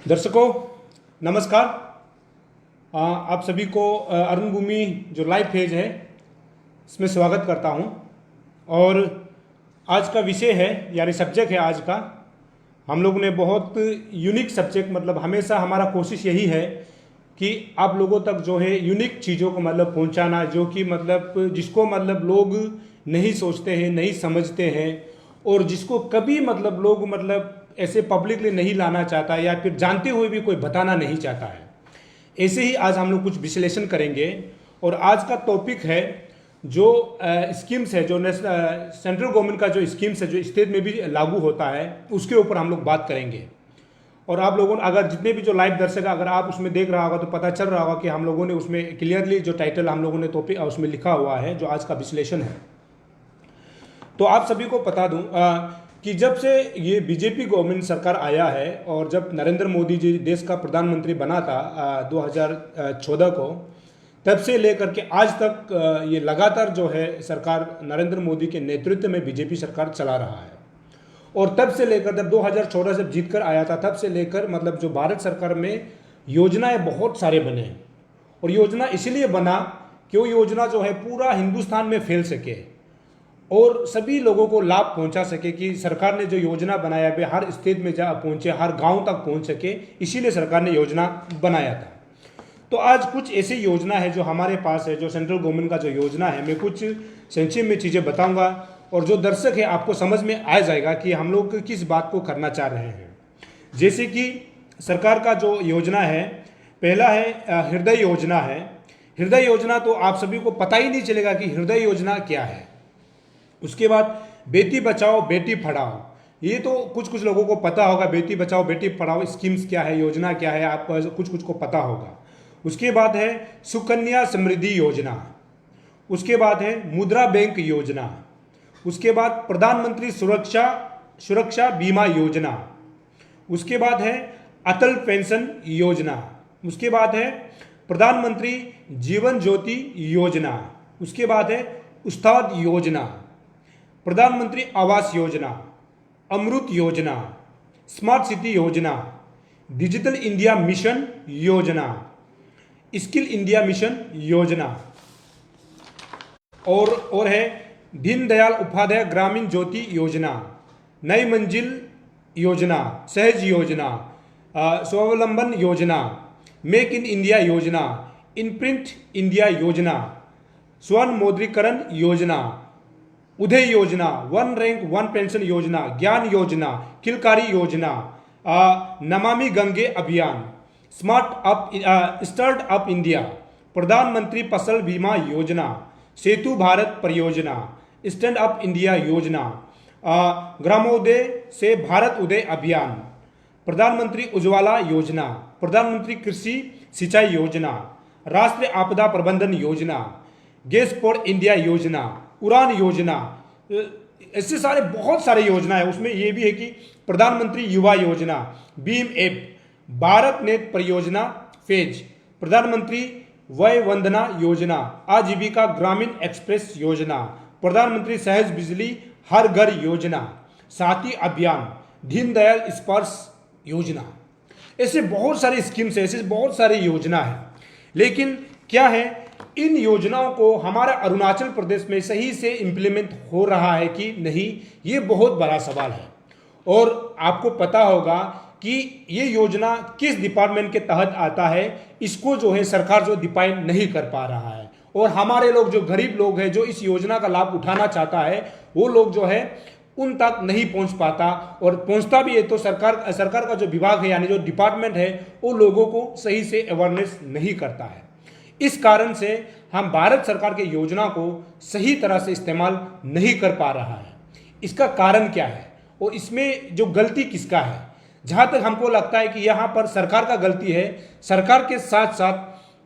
दर्शकों नमस्कार। आप सभी को अरुण भूमि जो लाइव पेज है इसमें स्वागत करता हूं। और आज का विषय है यानी सब्जेक्ट है आज का, हम लोगों ने बहुत यूनिक सब्जेक्ट, मतलब हमेशा हमारा कोशिश यही है कि आप लोगों तक जो है यूनिक चीज़ों को मतलब पहुंचाना, जो कि मतलब जिसको मतलब लोग नहीं सोचते हैं, नहीं समझते हैं, और जिसको कभी मतलब लोग मतलब ऐसे पब्लिकली नहीं लाना चाहता या फिर जानते हुए भी कोई बताना नहीं चाहता है। ऐसे ही आज हम लोग कुछ विश्लेषण करेंगे। और आज का टॉपिक है जो स्कीम्स है, जो सेंट्रल गवर्नमेंट का जो स्कीम्स है जो स्टेट में भी लागू होता है, उसके ऊपर हम लोग बात करेंगे। और आप लोगों ने अगर जितने भी जो लाइव दर्शक अगर आप उसमें देख रहा होगा तो पता चल रहा होगा कि हम लोगों ने उसमें क्लियरली जो टाइटल हम लोगों ने टॉपिक उसमें लिखा हुआ है जो आज का विश्लेषण है। तो आप सभी को बता दूं कि जब से ये बीजेपी गवर्नमेंट सरकार आया है और जब नरेंद्र मोदी जी देश का प्रधानमंत्री बना था 2014 को, तब से लेकर के आज तक ये लगातार जो है सरकार नरेंद्र मोदी के नेतृत्व में बीजेपी सरकार चला रहा है। और तब से लेकर जब 2014 से जीत कर आया था तब से लेकर मतलब जो भारत सरकार में योजनाएं बहुत सारे बने हैं। और योजना इसलिए बना कि वो योजना जो है पूरा हिंदुस्तान में फैल सके और सभी लोगों को लाभ पहुंचा सके, कि सरकार ने जो योजना बनाया है हर स्टेट में जा पहुंचे, हर गांव तक पहुंच सके, इसीलिए सरकार ने योजना बनाया था। तो आज कुछ ऐसी योजना है जो हमारे पास है, जो सेंट्रल गवर्नमेंट का जो योजना है, मैं कुछ संक्षेप में चीज़ें बताऊंगा और जो दर्शक है आपको समझ में आ जाएगा कि हम लोग किस बात को करना चाह रहे हैं। जैसे कि सरकार का जो योजना है, पहला है हृदय योजना है। हृदय योजना तो आप सभी को पता ही नहीं चलेगा कि हृदय योजना क्या है। उसके बाद बेटी बचाओ बेटी पढ़ाओ, ये तो कुछ कुछ लोगों को पता होगा, बेटी बचाओ बेटी पढ़ाओ स्कीम्स क्या है, योजना क्या है, आप कुछ कुछ को पता होगा। उसके बाद है सुकन्या समृद्धि योजना। उसके बाद है मुद्रा बैंक योजना। उसके बाद प्रधानमंत्री सुरक्षा बीमा योजना। उसके बाद है अटल पेंशन योजना। उसके बाद है प्रधानमंत्री जीवन ज्योति योजना। उसके बाद है उस्ताद योजना, प्रधानमंत्री आवास योजना, अमृत योजना, स्मार्ट सिटी योजना, डिजिटल इंडिया मिशन योजना, स्किल इंडिया मिशन योजना, और है दीनदयाल उपाध्याय ग्रामीण ज्योति योजना, नई मंजिल योजना, सहज योजना, स्वावलंबन योजना, मेक इन इंडिया योजना, इनप्रिंट इंडिया योजना, स्वर्ण मौद्रीकरण योजना, उदय योजना, वन रैंक वन पेंशन योजना, ज्ञान योजना, किलकारी योजना, नमामि गंगे अभियान, स्टार्ट अप इंडिया, प्रधानमंत्री फसल बीमा योजना, सेतु भारत परियोजना, स्टैंड अप इंडिया योजना, ग्रामोदय से भारत उदय अभियान, प्रधानमंत्री उज्ज्वला योजना, प्रधानमंत्री कृषि सिंचाई योजना, राष्ट्रीय आपदा प्रबंधन योजना, गैस फॉर इंडिया योजना, उड़ान योजना, ऐसे सारे बहुत सारे योजना है। उसमें यह भी है कि प्रधानमंत्री युवा योजना, बीम ऐप, भारत नेट परियोजना फेज, प्रधानमंत्री वय वंदना योजना, आजीविका ग्रामीण एक्सप्रेस योजना, प्रधानमंत्री सहज बिजली हर घर योजना, साथी अभियान, दीनदयाल स्पर्श योजना। ऐसे बहुत सारे स्कीम्स है, ऐसे बहुत सारी योजना है। लेकिन क्या है, इन योजनाओं को हमारा अरुणाचल प्रदेश में सही से इम्प्लीमेंट हो रहा है कि नहीं, ये बहुत बड़ा सवाल है। और आपको पता होगा कि ये योजना किस डिपार्टमेंट के तहत आता है, इसको जो है सरकार जो डिफाइन नहीं कर पा रहा है। और हमारे लोग जो गरीब लोग हैं, जो इस योजना का लाभ उठाना चाहता है, वो लोग जो है उन तक नहीं पहुंच पाता, और पहुंचता भी है तो सरकार का जो विभाग है यानी जो डिपार्टमेंट है वो लोगों को सही से अवेयरनेस नहीं करता है। इस कारण से हम भारत सरकार के योजना को सही तरह से इस्तेमाल नहीं कर पा रहा है। इसका कारण क्या है और इसमें जो गलती किसका है? जहां तक हमको लगता है कि यहाँ पर सरकार का गलती है, सरकार के साथ साथ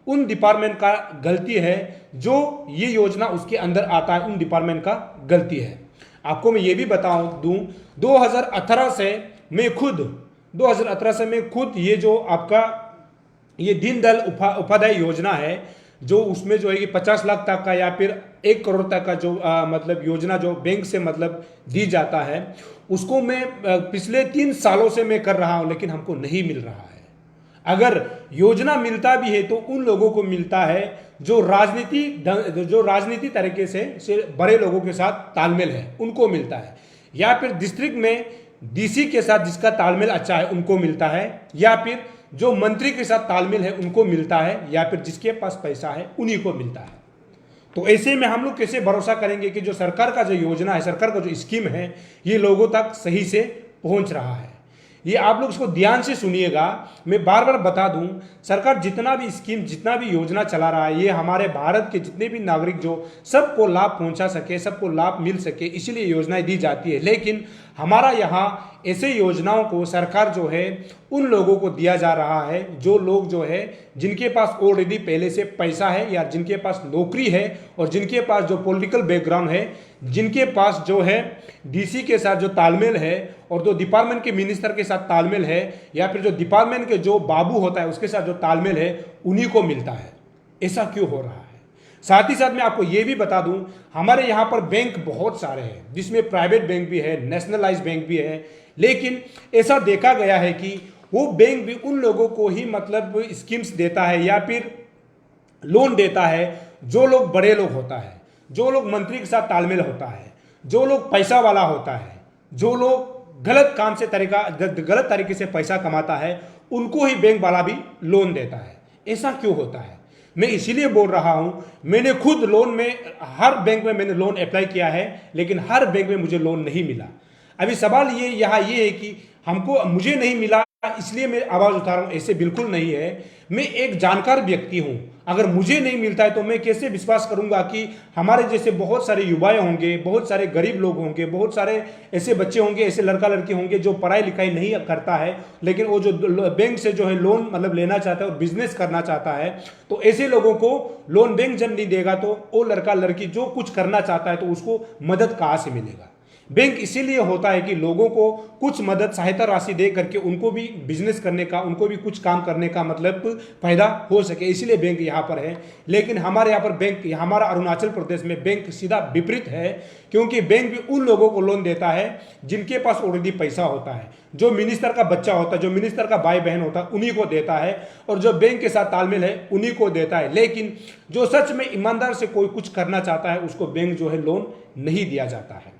उन डिपार्टमेंट का गलती है जो ये योजना उसके अंदर आता है, उन डिपार्टमेंट का गलती है। आपको मैं ये भी बताऊं दूं, 2018 से मैं खुद ये जो आपका ये दीनदयाल उपाध्याय योजना है, जो उसमें जो है कि 50 लाख तक का या फिर 1 करोड़ तक का जो मतलब योजना जो बैंक से मतलब दी जाता है, उसको मैं पिछले 3 सालों से मैं कर रहा हूं, लेकिन हमको नहीं मिल रहा है। अगर योजना मिलता भी है तो उन लोगों को मिलता है जो राजनीति तरीके से बड़े लोगों के साथ तालमेल है उनको मिलता है, या फिर डिस्ट्रिक्ट में डीसी के साथ जिसका तालमेल अच्छा है उनको मिलता है, या फिर जो मंत्री के साथ तालमेल है उनको मिलता है, या फिर जिसके पास पैसा है उन्हीं को मिलता है। तो ऐसे में हम लोग कैसे भरोसा करेंगे कि जो सरकार का जो योजना है, सरकार का जो स्कीम है, ये लोगों तक सही से पहुंच रहा है? ये आप लोग इसको ध्यान से सुनिएगा। मैं बार बार बता दूं, सरकार जितना भी स्कीम, जितना भी योजना चला रहा है, ये हमारे भारत के जितने भी नागरिक जो सबको लाभ पहुंचा सके, सबको लाभ मिल सके, इसीलिए योजनाएं दी जाती है। लेकिन हमारा यहाँ ऐसे योजनाओं को सरकार जो है उन लोगों को दिया जा रहा है जो लोग जो है जिनके पास ऑलरेडी पहले से पैसा है, या जिनके पास नौकरी है, और जिनके पास जो पॉलिटिकल बैकग्राउंड है, जिनके पास जो है डीसी के साथ जो तालमेल है, और जो डिपार्टमेंट के मिनिस्टर के साथ तालमेल है, या फिर जो डिपार्टमेंट के जो बाबू होता है उसके साथ जो तालमेल है, उन्हीं को मिलता है। ऐसा क्यों हो रहा है? साथ ही साथ मैं आपको यह भी बता दूं, हमारे यहाँ पर बैंक बहुत सारे हैं, जिसमें प्राइवेट बैंक भी है, नेशनलाइज बैंक भी है, लेकिन ऐसा देखा गया है कि वो बैंक भी उन लोगों को ही मतलब स्कीम्स देता है या फिर लोन देता है जो लोग बड़े लोग होता है, जो लोग मंत्री के साथ तालमेल होता है, जो लोग पैसा वाला होता है, जो लोग गलत तरीके से पैसा कमाता है, उनको ही बैंक वाला भी लोन देता है। ऐसा क्यों होता है? मैं इसीलिए बोल रहा हूं, मैंने खुद लोन में हर बैंक में मैंने लोन अप्लाई किया है, लेकिन हर बैंक में मुझे लोन नहीं मिला। अभी सवाल ये है कि मुझे नहीं मिला इसलिए मैं आवाज उठा रहा हूं, ऐसे बिल्कुल नहीं है। मैं एक जानकार व्यक्ति हूं, अगर मुझे नहीं मिलता है तो मैं कैसे विश्वास करूंगा कि हमारे जैसे बहुत सारे युवाएं होंगे, बहुत सारे गरीब लोग होंगे, बहुत सारे ऐसे बच्चे होंगे, ऐसे लड़का लड़की होंगे जो पढ़ाई लिखाई नहीं करता है, लेकिन वो जो बैंक से जो है लोन मतलब लेना चाहता है और बिजनेस करना चाहता है, तो ऐसे लोगों को लोन बैंक जब नहीं देगा तो वो लड़का लड़की जो कुछ करना चाहता है तो उसको मदद कहाँ से मिलेगा? बैंक इसीलिए होता है कि लोगों को कुछ मदद, सहायता राशि दे करके उनको भी बिजनेस करने का, उनको भी कुछ काम करने का मतलब फायदा हो सके, इसीलिए बैंक यहाँ पर है। लेकिन हमारे यहाँ पर बैंक, हमारा अरुणाचल प्रदेश में बैंक सीधा विपरीत है, क्योंकि बैंक भी उन लोगों को लोन देता है जिनके पास ऑलरेडी पैसा होता है, जो मिनिस्टर का बच्चा होता है, जो मिनिस्टर का भाई बहन होता है, उन्हीं को देता है, और जो बैंक के साथ तालमेल है उन्हीं को देता है। लेकिन जो सच में ईमानदार से कोई कुछ करना चाहता है उसको बैंक जो है लोन नहीं दिया जाता है।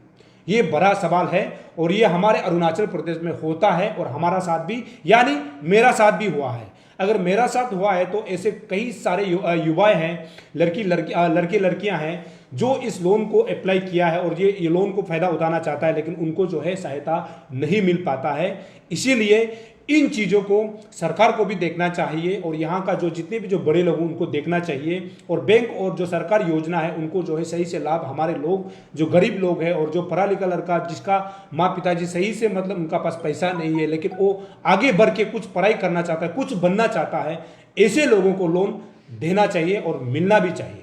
ये बड़ा सवाल है, और ये हमारे अरुणाचल प्रदेश में होता है, और हमारा साथ भी, यानी मेरा साथ भी हुआ है। अगर मेरा साथ हुआ है तो ऐसे कई सारे युवाएं हैं, लड़के लड़कियां हैं जो इस लोन को अप्लाई किया है और ये लोन को फायदा उठाना चाहता है, लेकिन उनको जो है सहायता नहीं मिल पाता है। इसीलिए इन चीज़ों को सरकार को भी देखना चाहिए, और यहाँ का जो जितने भी जो बड़े लोग उनको देखना चाहिए, और बैंक और जो सरकार योजना है उनको जो है सही से लाभ हमारे लोग, जो गरीब लोग हैं और जो पढ़ा लिखा लड़का जिसका माँ पिताजी सही से मतलब उनका पास पैसा नहीं है, लेकिन वो आगे बढ़ के कुछ पढ़ाई करना चाहता है, कुछ बनना चाहता है, ऐसे लोगों को लोन देना चाहिए और मिलना भी चाहिए।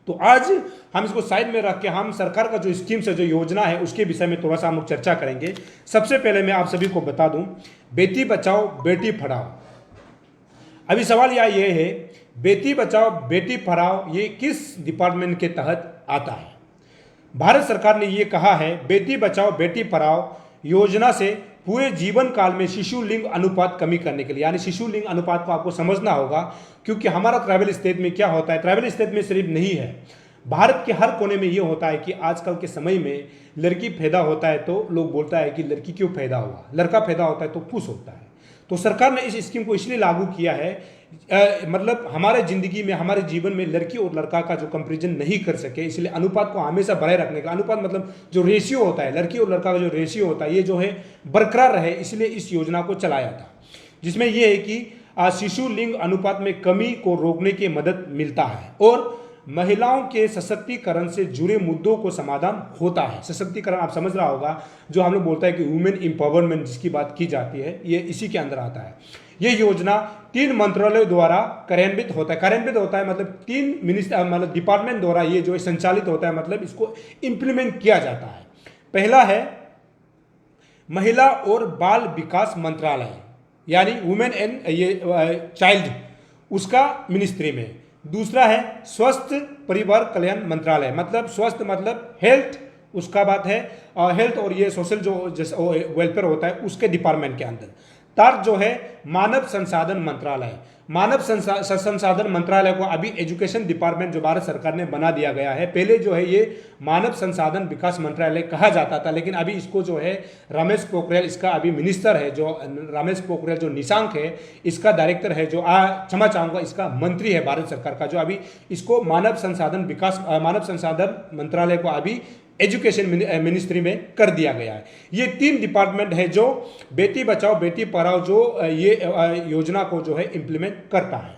तो आज हम इसको साइड में रख के हम सरकार का जो स्कीम्स है, जो योजना है, उसके विषय में थोड़ा सा हम लोग चर्चा करेंगे। सबसे पहले मैं आप सभी को बता दूं, बेटी बचाओ बेटी पढ़ाओ। अभी सवाल यह है, बेटी बचाओ बेटी पढ़ाओ ये किस डिपार्टमेंट के तहत आता है? भारत सरकार ने ये कहा है, बेटी बचाओ बेटी पढ़ाओ योजना से पूरे जीवन काल में शिशु लिंग अनुपात कमी करने के लिए, यानी शिशु लिंग अनुपात को आपको समझना होगा, क्योंकि हमारा ट्राइबल स्टेट में क्या होता है, ट्राइबल स्टेट में सिर्फ नहीं है, भारत के हर कोने में ये होता है कि आजकल के समय में लड़की पैदा होता है तो लोग बोलता है कि लड़की क्यों पैदा हुआ, लड़का पैदा होता है तो खुश होता है। तो सरकार ने इस स्कीम को इसलिए लागू किया है, मतलब हमारे जिंदगी में, हमारे जीवन में लड़की और लड़का का जो कंपैरिजन नहीं कर सके, इसलिए अनुपात को हमेशा बनाए रखने का, अनुपात मतलब जो रेशियो होता है, लड़की और लड़का का जो रेशियो होता है, ये जो है बरकरार रहे, इसलिए इस योजना को चलाया था, जिसमें यह है कि शिशु लिंग अनुपात में कमी को रोकने की मदद मिलता है और महिलाओं के सशक्तिकरण से जुड़े मुद्दों को समाधान होता है। सशक्तिकरण आप समझ रहा होगा, जो हम लोग बोलता है कि वुमेन एम्पावरमेंट जिसकी बात की जाती है, ये इसी के अंदर आता है। ये योजना 3 मंत्रालयों द्वारा कार्यान्वित होता है, मतलब 3 मिनिस्टर मतलब डिपार्टमेंट द्वारा ये जो है संचालित होता है, मतलब इसको इम्प्लीमेंट किया जाता है। पहला है महिला और बाल विकास मंत्रालय, यानी वुमेन एंड ये चाइल्ड, उसका मिनिस्ट्री में। दूसरा है स्वस्थ परिवार कल्याण मंत्रालय, मतलब स्वस्थ मतलब हेल्थ, उसका बात है हेल्थ और ये सोशल जो वेलफेयर होता है उसके डिपार्टमेंट के अंदर। तर्क जो है मानव संसाधन मंत्रालय। मानव संसाधन मंत्रालय को अभी एजुकेशन डिपार्टमेंट जो भारत सरकार ने बना दिया गया है। पहले जो है ये मानव संसाधन विकास मंत्रालय कहा जाता था, लेकिन अभी इसको जो है रमेश पोखरियाल इसका अभी मिनिस्टर है, जो रमेश पोखरियाल जो निशंक है इसका डायरेक्टर है, जो क्षमा चाहूँगा इसका मंत्री है भारत सरकार का, जो अभी इसको मानव संसाधन मंत्रालय को अभी एजुकेशन मिनिस्ट्री में कर दिया गया है। ये 3 डिपार्टमेंट है जो बेटी बचाओ बेटी पढ़ाओ जो ये योजना को जो है इम्प्लीमेंट करता है।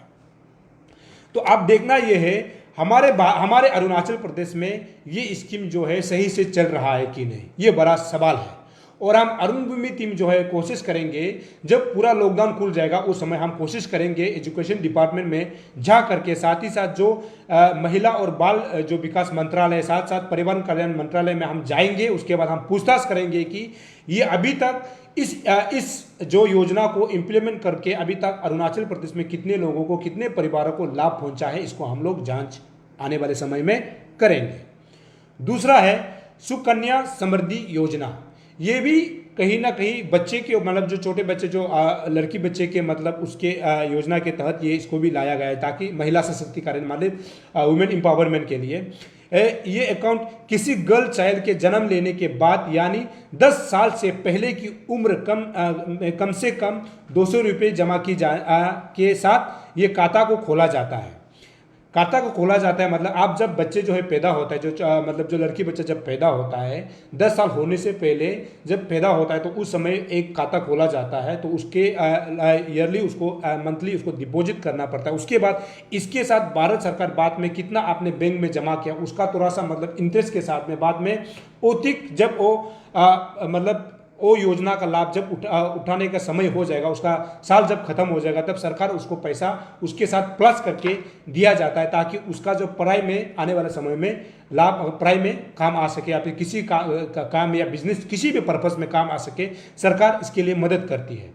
तो अब देखना ये है हमारे अरुणाचल प्रदेश में ये स्कीम जो है सही से चल रहा है कि नहीं, ये बड़ा सवाल है। और हम अरुण भूमि टीम जो है कोशिश करेंगे, जब पूरा लॉकडाउन खुल जाएगा उस समय हम कोशिश करेंगे एजुकेशन डिपार्टमेंट में जा करके, साथ ही साथ जो महिला और बाल जो विकास मंत्रालय, साथ साथ परिवहन कल्याण मंत्रालय में हम जाएंगे। उसके बाद हम पूछताछ करेंगे कि ये अभी तक इस जो योजना को इम्प्लीमेंट करके अभी तक अरुणाचल प्रदेश में कितने लोगों को, कितने परिवारों को लाभ पहुंचा है, इसको हम लोग जांच आने वाले समय में करेंगे। दूसरा है सुकन्या समृद्धि योजना। ये भी कहीं ना कहीं बच्चे के मतलब जो छोटे बच्चे जो लड़की बच्चे के मतलब उसके योजना के तहत ये इसको भी लाया गया है, ताकि महिला सशक्तिकरण मतलब वुमेन एम्पावरमेंट के लिए ये अकाउंट किसी गर्ल चाइल्ड के जन्म लेने के बाद यानी 10 साल से पहले की उम्र कम से कम 200 रुपये जमा की के साथ ये खाता को खोला जाता है। खाता को खोला जाता है मतलब आप जब बच्चे जो है पैदा होता है, जो मतलब जो लड़की बच्चा जब पैदा होता है 10 साल होने से पहले जब पैदा होता है तो उस समय एक खाता खोला जाता है। तो उसके ईयरली उसको मंथली उसको डिपॉजिट करना पड़ता है। उसके बाद इसके साथ भारत सरकार बाद में कितना आपने बैंक में जमा किया उसका थोड़ा सा मतलब इंटरेस्ट के साथ में बाद में ओतिक जब वो मतलब वो योजना का लाभ जब उठाने का समय हो जाएगा, उसका साल जब खत्म हो जाएगा, तब सरकार उसको पैसा उसके साथ प्लस करके दिया जाता है, ताकि उसका जो पढ़ाई में आने वाले समय में लाभ पढ़ाई में काम आ सके या फिर किसी काम या बिजनेस किसी भी पर्पस में काम आ सके। सरकार इसके लिए मदद करती है।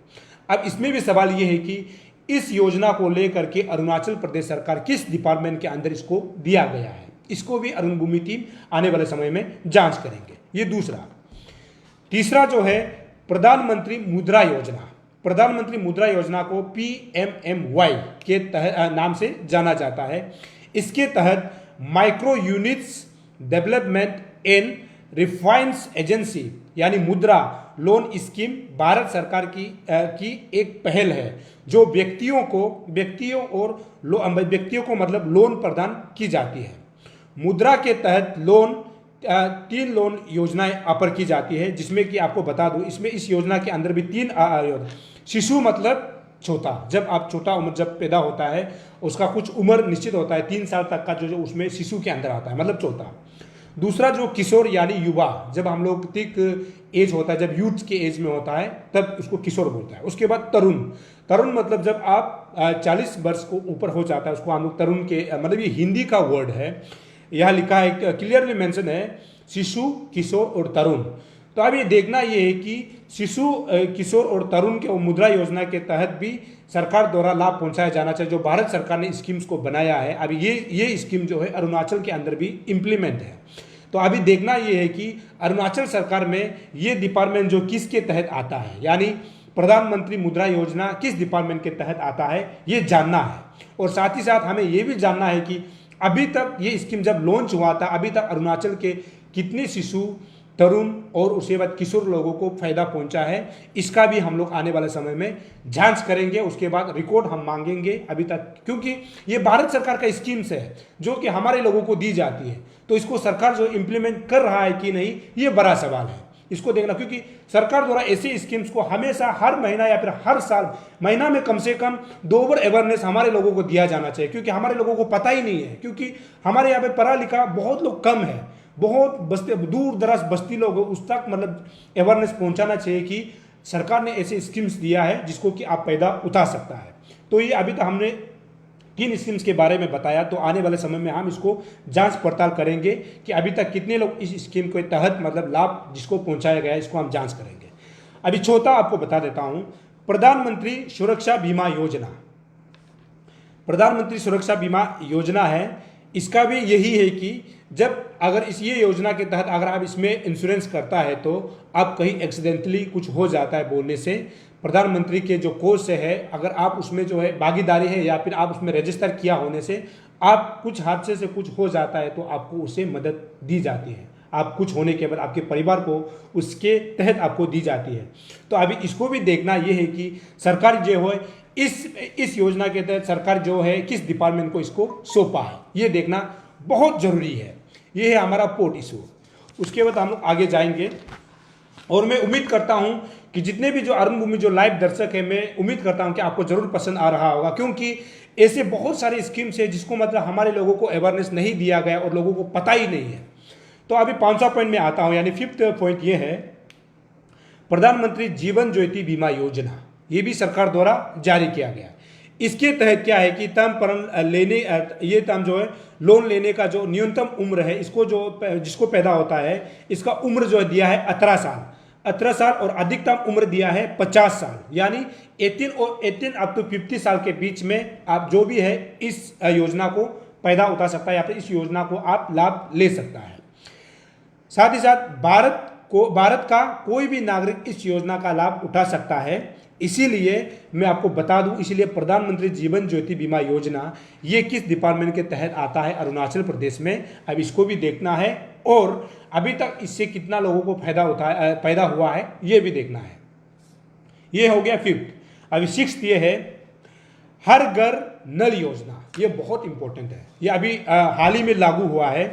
अब इसमें भी सवाल ये है कि इस योजना को लेकर के अरुणाचल प्रदेश सरकार किस डिपार्टमेंट के अंदर इसको दिया गया है, इसको भी अरुण भूमि टीम आने वाले समय में जांच करेंगे। ये दूसरा। तीसरा जो है प्रधानमंत्री मुद्रा योजना। प्रधानमंत्री मुद्रा योजना को PMMY के नाम से जाना जाता है। इसके तहत micro units development and refinance agency यानी मुद्रा लोन स्कीम भारत सरकार की एक पहल है, जो व्यक्तियों को मतलब लोन प्रदान की जाती है। मुद्रा के तहत 3 लोन योजनाएं ऑफर की जाती है, जिसमें कि आपको बता दूं इसमें इस योजना के अंदर भी 3 शिशु मतलब छोटा, जब आप छोटा उम्र जब पैदा होता है उसका कुछ उम्र निश्चित होता है 3 साल तक का जो उसमें शिशु के अंदर आता है मतलब छोटा। दूसरा जो किशोर यानी युवा, जब हम लोग तिक एज होता है, जब यूथ के एज में होता है तब उसको किशोर बोलता है। उसके बाद तरुण मतलब जब आप 40 वर्ष को ऊपर हो जाता है उसको हम लोग तरुण के मतलब ये हिंदी का वर्ड है, यह लिखा है क्लियरली मेंशन है शिशु, किशोर और तरुण। तो अब ये देखना ये है कि शिशु, किशोर और तरुण के मुद्रा योजना के तहत भी सरकार द्वारा लाभ पहुंचाया जाना चाहिए, जो भारत सरकार ने स्कीम्स को बनाया है। अभी ये स्कीम जो है अरुणाचल के अंदर भी इम्प्लीमेंट है। तो अभी देखना ये है कि अरुणाचल सरकार में ये डिपार्टमेंट जो किसके तहत आता है, यानी प्रधानमंत्री मुद्रा योजना किस डिपार्टमेंट के तहत आता है, ये जानना है। और साथ ही साथ हमें ये भी जानना है कि अभी तक ये स्कीम जब लॉन्च हुआ था, अभी तक अरुणाचल के कितने शिशु, तरुण और उसके बाद किशोर लोगों को फायदा पहुंचा है, इसका भी हम लोग आने वाले समय में जांच करेंगे। उसके बाद रिकॉर्ड हम मांगेंगे अभी तक, क्योंकि ये भारत सरकार का स्कीम्स है जो कि हमारे लोगों को दी जाती है। तो इसको सरकार जो इम्प्लीमेंट कर रहा है कि नहीं, ये बड़ा सवाल है, इसको देखना। क्योंकि सरकार द्वारा ऐसी स्कीम्स को हमेशा हर महीना या फिर हर साल महीना में कम से कम 2 बार अवेयरनेस हमारे लोगों को दिया जाना चाहिए, क्योंकि हमारे लोगों को पता ही नहीं है। क्योंकि हमारे यहाँ पे पढ़ा लिखा बहुत लोग कम है, बहुत बस्ती दूर दराज बस्ती लोग उस तक मतलब अवेयरनेस पहुंचाना चाहिए कि सरकार ने ऐसे स्कीम्स दिया है जिसको कि आप फायदा उठा सकता है। तो ये अभी तक हमने 3 स्कीम्स के बारे में बताया। तो आने वाले समय में हम इसको जांच पड़ताल करेंगे कि अभी तक कितने लोग इस स्कीम के तहत मतलब लाभ जिसको पहुंचाया गया है, इसको हम जांच करेंगे। अभी चौथा आपको बता देता हूं, प्रधानमंत्री सुरक्षा बीमा योजना। प्रधानमंत्री सुरक्षा बीमा योजना है, इसका भी यही है कि जब अगर ये योजना के तहत अगर आप इसमें इंश्योरेंस करता है तो आप कहीं एक्सीडेंटली कुछ हो जाता है बोलने से, प्रधानमंत्री के जो कोष से है अगर आप उसमें जो है भागीदारी है या फिर आप उसमें रजिस्टर किया होने से आप कुछ हादसे से कुछ हो जाता है तो आपको उसे मदद दी जाती है। आप कुछ होने के बाद आपके परिवार को उसके तहत आपको दी जाती है। तो अभी इसको भी देखना ये है कि सरकार जो है इस योजना के तहत सरकार जो है किस डिपार्टमेंट को इसको सौंपा है, ये देखना बहुत ज़रूरी है। ये है हमारा पोर्ट इशू। उसके बाद हम लोग आगे जाएंगे और मैं उम्मीद करता हूं कि जितने भी जो अरुण भूमि जो लाइव दर्शक है, मैं उम्मीद करता हूं कि आपको जरूर पसंद आ रहा होगा, क्योंकि ऐसे बहुत सारे स्कीम्स है जिसको मतलब हमारे लोगों को अवेयरनेस नहीं दिया गया और लोगों को पता ही नहीं है। तो अभी 5वां पॉइंट में आता हूं, यानी 5th पॉइंट ये है प्रधानमंत्री जीवन ज्योति बीमा योजना। ये भी सरकार द्वारा जारी किया गया। इसके तहत क्या है कि टर्म जो है लोन लेने का जो न्यूनतम उम्र है, इसको जिसको पैदा होता है इसका उम्र जो है दिया है 18 साल और अधिकतम उम्र दिया है 50 साल, यानी 18 अप टू 50 साल के बीच में आप जो भी है इस योजना को पैदा उठा सकता है या फिर इस योजना को आप लाभ ले सकता है। साथ ही साथ भारत का कोई भी नागरिक इस योजना का लाभ उठा सकता है। इसीलिए मैं आपको बता दूं, इसीलिए प्रधानमंत्री जीवन ज्योति बीमा योजना ये किस डिपार्टमेंट के तहत आता है, अरुणाचल प्रदेश में। अब इसको भी देखना है और अभी तक इससे कितना लोगों को पैदा हुआ है ये भी देखना है। ये हो गया 5th। अभी 6th ये है हर घर नल योजना। ये बहुत इंपॉर्टेंट है। ये अभी हाल ही में लागू हुआ है।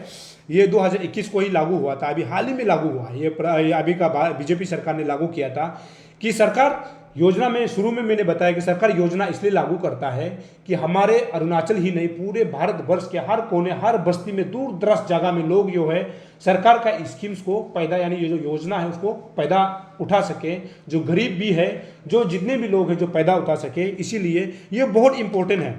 ये 2021 को ही लागू हुआ था, अभी हाल ही में लागू हुआ है। ये अभी का बीजेपी सरकार ने लागू किया था कि सरकार योजना में शुरू में मैंने बताया कि सरकार योजना इसलिए लागू करता है कि हमारे अरुणाचल ही नहीं पूरे भारतवर्ष के हर कोने हर बस्ती में दूर दराज जगह में लोग जो है सरकार का स्कीम्स को पैदा, यानी ये जो योजना है उसको पैदा उठा सके, जो गरीब भी है, जो जितने भी लोग हैं जो पैदा उठा सके। इसीलिए ये बहुत इंपॉर्टेंट है।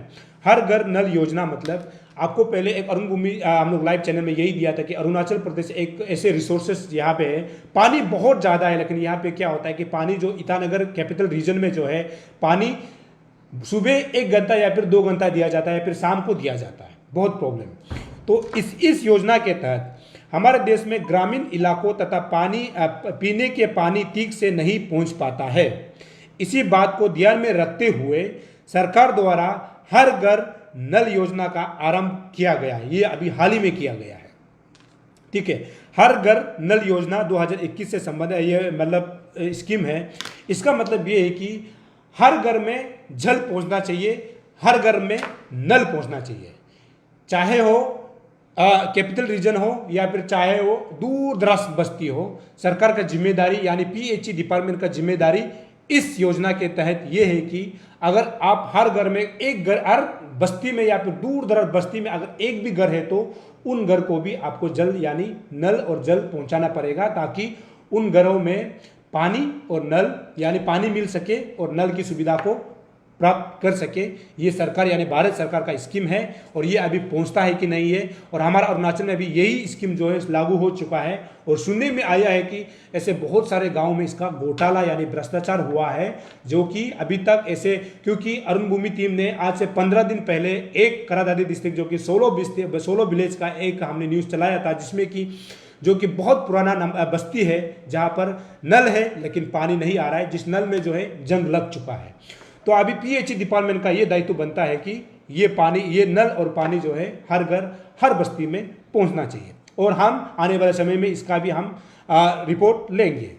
हर घर नल योजना मतलब आपको पहले एक अरुण भूमि हम लोग लाइव चैनल में यही दिया था कि अरुणाचल प्रदेश एक ऐसे रिसोर्सेस यहाँ पे है, पानी बहुत ज़्यादा है, लेकिन यहाँ पे क्या होता है कि पानी जो ईटानगर कैपिटल रीजन में जो है पानी सुबह 1 घंटा या फिर 2 घंटा दिया जाता है या फिर शाम को दिया जाता है, बहुत प्रॉब्लम। तो इस योजना के तहत हमारे देश में ग्रामीण इलाकों तथा पीने के पानी ठीक से नहीं पहुँच पाता है। इसी बात को ध्यान में रखते हुए सरकार द्वारा हर घर नल योजना का आरंभ किया गया है। ये अभी हाल ही में किया गया है, ठीक है। हर घर नल योजना 2021 से संबंधित ये मतलब स्कीम है। इसका मतलब ये है कि हर घर में जल पहुंचना चाहिए, हर घर में नल पहुंचना चाहिए, चाहे हो कैपिटल रीजन हो या फिर चाहे वो दूर दराज बस्ती हो। सरकार का जिम्मेदारी यानी पीएचई डिपार्टमेंट का जिम्मेदारी इस योजना के तहत ये है कि अगर आप हर घर में एक घर, हर बस्ती में या फिर दूर दराज बस्ती में अगर एक भी घर है तो उन घर को भी आपको जल यानी नल और जल पहुंचाना पड़ेगा, ताकि उन घरों में पानी और नल यानी पानी मिल सके और नल की सुविधा को प्राप्त कर सके। ये सरकार यानी भारत सरकार का स्कीम है और ये अभी पहुंचता है कि नहीं है। और हमारा अरुणाचल में भी यही स्कीम जो है लागू हो चुका है और सुनने में आया है कि ऐसे बहुत सारे गांव में इसका घोटाला यानी भ्रष्टाचार हुआ है, जो कि अभी तक ऐसे, क्योंकि अरुण भूमि टीम ने आज से 15 दिन पहले एक करादादी डिस्ट्रिक्ट जो कि 16 विलेज का एक हमने न्यूज़ चलाया था, जिसमें कि जो कि बहुत पुराना बस्ती है जहाँ पर नल है लेकिन पानी नहीं आ रहा है, जिस नल में जो है जंग लग चुका है। तो अभी पीएचई डिपार्टमेंट का ये दायित्व बनता है कि ये नल और पानी जो है हर घर हर बस्ती में पहुंचना चाहिए और हम आने वाले समय में इसका भी हम रिपोर्ट लेंगे।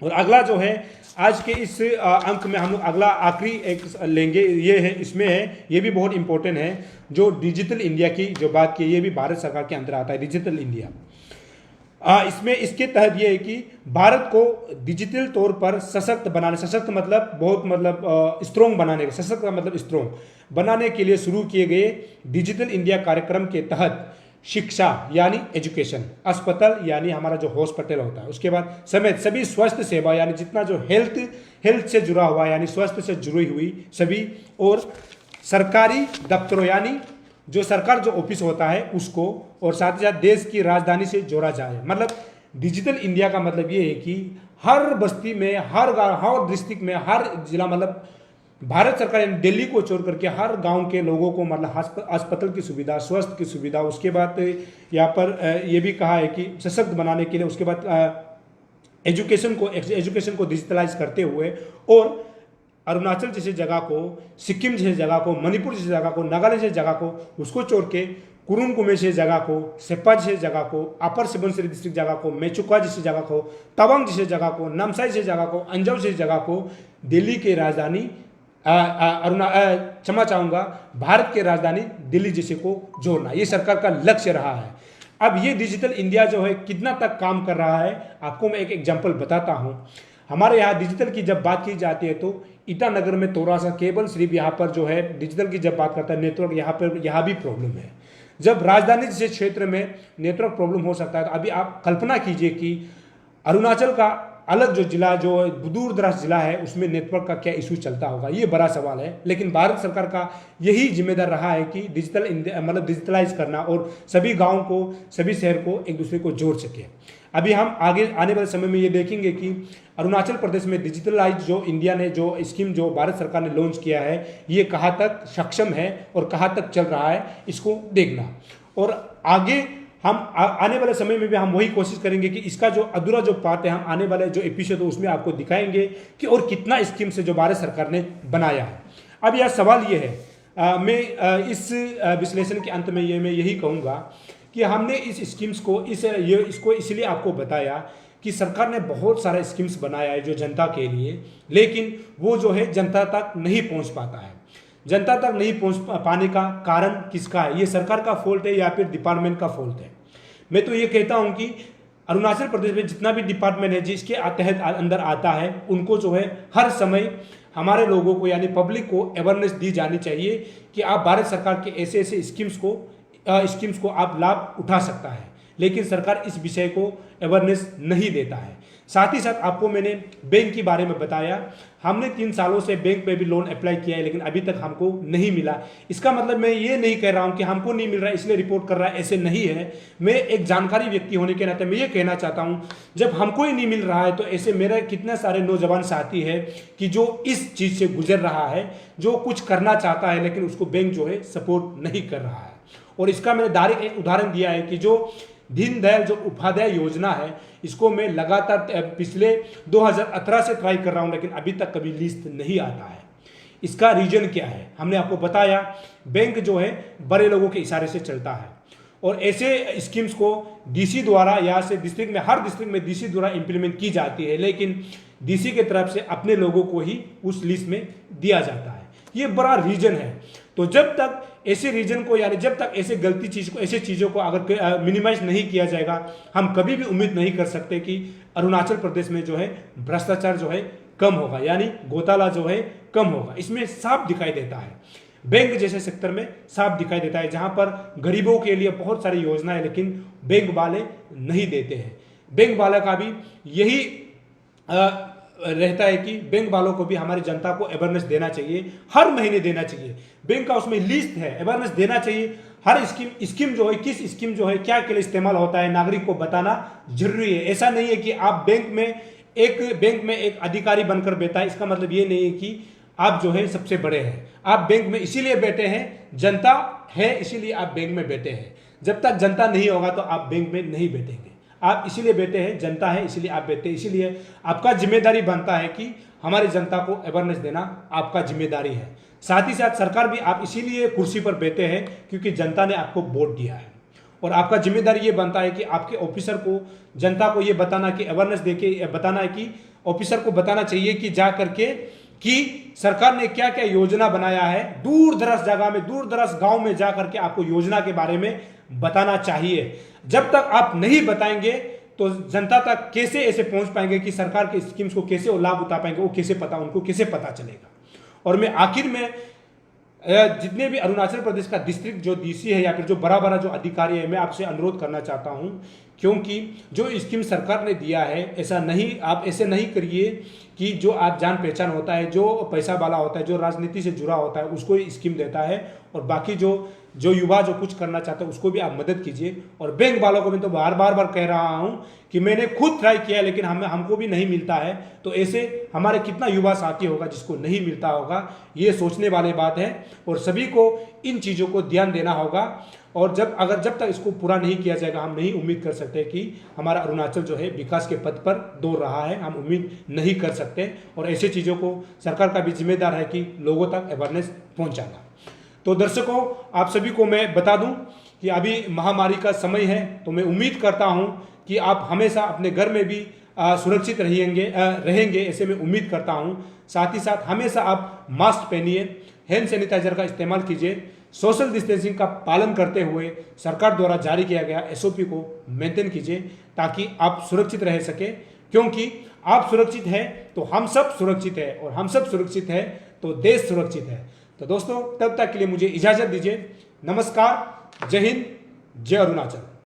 और अगला जो है आज के इस अंक में हम लोग अगला आखिरी एक लेंगे, ये है, इसमें है, ये भी बहुत इंपॉर्टेंट है, जो डिजिटल इंडिया की जो बात की, ये भी भारत सरकार के अंदर आता है, डिजिटल इंडिया। इसमें इसके तहत ये है कि भारत को डिजिटल तौर पर सशक्त बनाने, सशक्त मतलब बहुत मतलब स्ट्रोंग बनाने का, सशक्त का मतलब स्ट्रोंग बनाने के लिए शुरू किए गए डिजिटल इंडिया कार्यक्रम के तहत शिक्षा यानी एजुकेशन, अस्पताल यानी हमारा जो हॉस्पिटल होता है, उसके बाद समेत सभी स्वास्थ्य सेवा यानी जितना जो हेल्थ से जुड़ा हुआ यानी स्वास्थ्य से जुड़ी हुई सभी, और सरकारी दफ्तरों यानी जो सरकार जो ऑफिस होता है उसको, और साथ ही साथ देश की राजधानी से जोड़ा जाए। मतलब डिजिटल इंडिया का मतलब ये है कि हर बस्ती में, हर गाँव, हर डिस्ट्रिक्ट में, हर जिला, मतलब भारत सरकार यानी दिल्ली को छोड़ करके हर गांव के लोगों को मतलब अस्पताल की सुविधा, स्वास्थ्य की सुविधा, उसके बाद यहाँ पर ये भी कहा है कि सशक्त बनाने के लिए, उसके बाद एजुकेशन को डिजिटलाइज करते हुए, और अरुणाचल जैसी जगह को, सिक्किम जैसी जगह को, मणिपुर जैसी जगह को, नागालैंड जैसी जगह को, उसको छोड़ के कुरुन कुमे जैसी जगह को, सेप्पा जैसी जगह को, अपर सुबनसिरी डिस्ट्रिक्ट जगह को, मेचुका जैसी जगह को, तवांग जैसी जगह को, नामसाई जैसी जगह को, अंजाव जैसी जगह को दिल्ली की राजधानी क्षमा चाहूँगा, भारत की राजधानी दिल्ली जैसे को जोड़ना, ये सरकार का लक्ष्य रहा है। अब ये डिजिटल इंडिया जो है कितना तक काम कर रहा है, आपको मैं एक एग्जांपल बताता हूँ। हमारे यहाँ डिजिटल की जब बात की जाती है तो ईटानगर में थोड़ा सा केबल सिर्फ यहाँ पर जो है डिजिटल की जब बात करता है, नेटवर्क यहाँ भी प्रॉब्लम है। जब राजधानी जैसे क्षेत्र में नेटवर्क प्रॉब्लम हो सकता है, तो अभी आप कल्पना कीजिए कि अरुणाचल का अलग जो जिला, जो दूर दराज जिला है, उसमें नेटवर्क का क्या इशू चलता होगा, ये बड़ा सवाल है। लेकिन भारत सरकार का यही जिम्मेदार रहा है कि डिजिटल इंडिया मतलब डिजिटलाइज करना और सभी गाँव को, सभी शहर को एक दूसरे को जोड़ सके। अभी हम आगे आने वाले समय में ये देखेंगे कि अरुणाचल प्रदेश में डिजिटलाइज जो इंडिया ने जो स्कीम जो भारत सरकार ने लॉन्च किया है, ये कहाँ तक सक्षम है और कहाँ तक चल रहा है, इसको देखना। और आगे हम आने वाले समय में भी हम वही कोशिश करेंगे कि इसका जो अधूरा जो पार्ट है, हम आने वाले जो एपिसोड है उसमें आपको दिखाएंगे कि और कितना स्कीम से जो भारत सरकार ने बनाया है। अब यह सवाल ये है, मैं इस विश्लेषण के अंत में मैं यही कहूँगा कि हमने इस स्कीम्स को इसको इसलिए आपको बताया कि सरकार ने बहुत सारे स्कीम्स बनाया है जो जनता के लिए, लेकिन वो जो है जनता तक नहीं पहुँच पाता है। जनता तक नहीं पहुंच पाने का कारण किसका है? ये सरकार का फॉल्ट है या फिर डिपार्टमेंट का फॉल्ट है? मैं तो ये कहता हूं कि अरुणाचल प्रदेश में जितना भी डिपार्टमेंट है जिसके तहत अंदर आता है, उनको जो है हर समय हमारे लोगों को यानी पब्लिक को अवेयरनेस दी जानी चाहिए कि आप भारत सरकार के ऐसे ऐसे स्कीम्स को आप लाभ उठा सकता है। लेकिन सरकार इस विषय को अवेयरनेस नहीं देता है। साथ ही साथ आपको मैंने बैंक के बारे में बताया, हमने 3 सालों से बैंक पे भी लोन अप्लाई किया है, लेकिन अभी तक हमको नहीं मिला। इसका मतलब मैं ये नहीं कह रहा हूँ कि हमको नहीं मिल रहा है इसलिए रिपोर्ट कर रहा है, ऐसे नहीं है। मैं एक जानकारी व्यक्ति होने के नाते मैं ये कहना चाहता हूँ, जब हमको ही नहीं मिल रहा है तो ऐसे मेरे कितने सारे नौजवान साथी है कि जो इस चीज़ से गुजर रहा है, जो कुछ करना चाहता है लेकिन उसको बैंक जो है सपोर्ट नहीं कर रहा है। और इसका मैंने डायरेक्ट एक उदाहरण दिया है कि जो दीनदयाल जो उपाध्याय योजना है, इसको मैं लगातार पिछले 2018 से ट्राई कर रहा हूं, लेकिन अभी तक कभी लिस्ट नहीं आता है। इसका रीजन क्या है? हमने आपको बताया, बैंक जो है बड़े लोगों के इशारे से चलता है और ऐसे स्कीम्स को डीसी द्वारा यहाँ से डिस्ट्रिक्ट में, हर डिस्ट्रिक्ट में डीसी द्वारा इंप्लीमेंट की जाती है, लेकिन डीसी के तरफ से अपने लोगों को ही उस लिस्ट में दिया जाता है। ये बड़ा रीजन है। तो जब तक ऐसे रीजन को यानी जब तक ऐसे गलती चीज को, ऐसे चीज़ों को अगर मिनिमाइज नहीं किया जाएगा, हम कभी भी उम्मीद नहीं कर सकते कि अरुणाचल प्रदेश में जो है भ्रष्टाचार जो है कम होगा, यानी घोटाला जो है कम होगा। इसमें साफ दिखाई देता है, बैंक जैसे सेक्टर में साफ दिखाई देता है, जहां पर गरीबों के लिए बहुत सारी योजनाएं लेकिन बैंक वाले नहीं देते हैं। बैंक वाले का भी यही रहता है कि बैंक वालों को भी हमारी जनता को अवेयरनेस देना चाहिए, हर महीने देना चाहिए। बैंक का उसमें लिस्ट है, अवेयरनेस देना चाहिए। हर स्कीम जो है, किस स्कीम जो है क्या के लिए इस्तेमाल होता है, नागरिक को बताना जरूरी है। ऐसा नहीं है कि आप बैंक में एक अधिकारी बनकर बैठा है, इसका मतलब ये नहीं है कि आप जो है सबसे बड़े हैं। आप बैंक में इसीलिए बैठे हैं, जनता है इसीलिए आप बैंक में बैठे हैं। जब तक जनता नहीं होगा तो आप बैंक में नहीं बैठेंगे। आप इसीलिए बैठे हैं, जनता है इसीलिए आप बैठे हैं। इसीलिए आपका जिम्मेदारी बनता है कि हमारी जनता को अवेयरनेस देना आपका जिम्मेदारी है। साथ ही साथ सरकार भी आप इसीलिए कुर्सी पर बैठे हैं क्योंकि जनता ने आपको वोट दिया है, और आपका जिम्मेदारी ये बनता है कि आपके ऑफिसर को, जनता को ये बताना कि अवेयरनेस देके बताना है कि ऑफिसर को बताना चाहिए कि जा करके कि सरकार ने क्या क्या योजना बनाया है। दूर दराज जगह में, दूर दराज गांव में जा करके आपको योजना के बारे में बताना चाहिए। जब तक आप नहीं बताएंगे तो जनता तक कैसे ऐसे पहुंच पाएंगे कि सरकार के स्कीम्स को कैसे वो लाभ उठा पाएंगे, वो कैसे पता, उनको कैसे पता चलेगा। और मैं आखिर में जितने भी अरुणाचल प्रदेश का डिस्ट्रिक्ट जो डीसी है या फिर जो बड़ा बड़ा जो अधिकारी है, मैं आपसे अनुरोध करना चाहता हूं क्योंकि जो स्कीम सरकार ने दिया है ऐसा नहीं, आप ऐसे नहीं करिए कि जो आप जान पहचान होता है, जो पैसा वाला होता है, जो राजनीति से जुड़ा होता है उसको ही स्कीम देता है, और बाकी जो युवा जो कुछ करना चाहते हैं उसको भी आप मदद कीजिए। और बैंक वालों को मैं तो बार बार कह रहा हूं कि मैंने खुद ट्राई किया लेकिन हमको भी नहीं मिलता है, तो ऐसे हमारे कितना युवा साथी होगा जिसको नहीं मिलता होगा। ये सोचने वाली बात है और सभी को इन चीज़ों को ध्यान देना होगा। और जब तक इसको पूरा नहीं किया जाएगा हम नहीं उम्मीद कर सकते कि हमारा अरुणाचल जो है विकास के पथ पर दौड़ रहा है, हम उम्मीद नहीं कर सकते। और ऐसी चीज़ों को सरकार का भी जिम्मेदार है कि लोगों तक अवेयरनेस पहुंचाना। तो दर्शकों, आप सभी को मैं बता दूं कि अभी महामारी का समय है, तो मैं उम्मीद करता हूं कि आप हमेशा अपने घर में भी सुरक्षित रहेंगे ऐसे मैं उम्मीद करता हूं। साथ ही साथ हमेशा आप मास्क पहनिए, हैंड सैनिटाइजर का इस्तेमाल कीजिए, सोशल डिस्टेंसिंग का पालन करते हुए सरकार द्वारा जारी किया गया एसओपी को मेंटेन कीजिए ताकि आप सुरक्षित रह सके। क्योंकि आप सुरक्षित हैं तो हम सब सुरक्षित हैं, और हम सब सुरक्षित हैं तो देश सुरक्षित है। तो दोस्तों, तब तक के लिए मुझे इजाजत दीजिए। नमस्कार, जय हिंद, जय अरुणाचल।